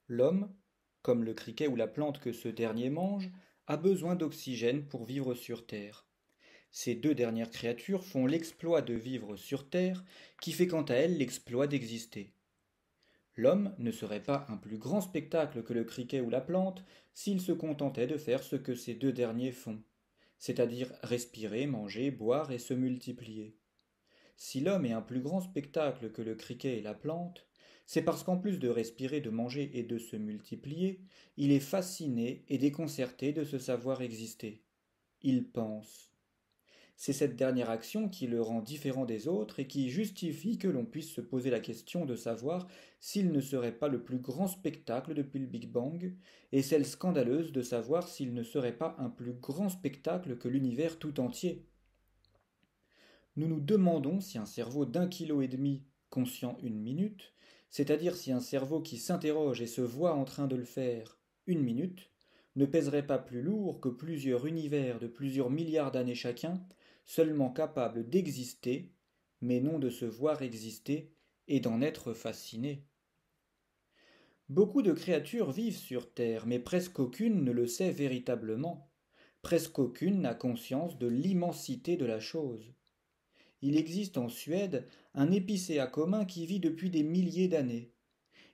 L'homme, comme le criquet ou la plante que ce dernier mange, a besoin d'oxygène pour vivre sur Terre. Ces deux dernières créatures font l'exploit de vivre sur Terre, qui fait quant à elles l'exploit d'exister. L'homme ne serait pas un plus grand spectacle que le criquet ou la plante s'il se contentait de faire ce que ces deux derniers font, c'est-à-dire respirer, manger, boire et se multiplier. Si l'homme est un plus grand spectacle que le criquet et la plante, c'est parce qu'en plus de respirer, de manger et de se multiplier, il est fasciné et déconcerté de ce savoir exister. Il pense. C'est cette dernière action qui le rend différent des autres et qui justifie que l'on puisse se poser la question de savoir s'il ne serait pas le plus grand spectacle depuis le Big Bang, et celle scandaleuse de savoir s'il ne serait pas un plus grand spectacle que l'univers tout entier. Nous nous demandons si un cerveau d'1,5 kg conscient une minute, c'est-à-dire si un cerveau qui s'interroge et se voit en train de le faire une minute, ne pèserait pas plus lourd que plusieurs univers de plusieurs milliards d'années chacun, seulement capables d'exister, mais non de se voir exister et d'en être fascinés. Beaucoup de créatures vivent sur Terre, mais presque aucune ne le sait véritablement. Presque aucune n'a conscience de l'immensité de la chose. Il existe en Suède un épicéa commun qui vit depuis des milliers d'années.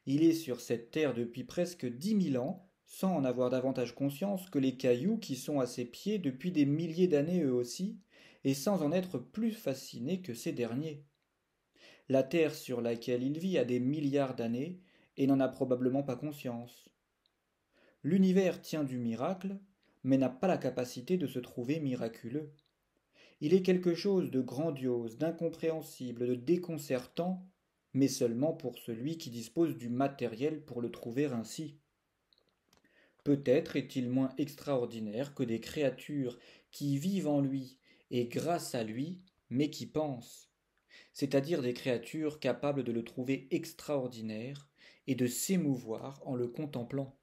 Il est sur cette terre depuis presque 10 000 ans, sans en avoir davantage conscience que les cailloux qui sont à ses pieds depuis des milliers d'années eux aussi, et sans en être plus fasciné que ces derniers. La terre sur laquelle il vit a des milliards d'années, et n'en a probablement pas conscience. L'univers tient du miracle, mais n'a pas la capacité de se trouver miraculeux. Il est quelque chose de grandiose, d'incompréhensible, de déconcertant, mais seulement pour celui qui dispose du matériel pour le trouver ainsi. Peut-être est-il moins extraordinaire que des créatures qui vivent en lui et grâce à lui, mais qui pensent, c'est-à-dire des créatures capables de le trouver extraordinaire et de s'émouvoir en le contemplant.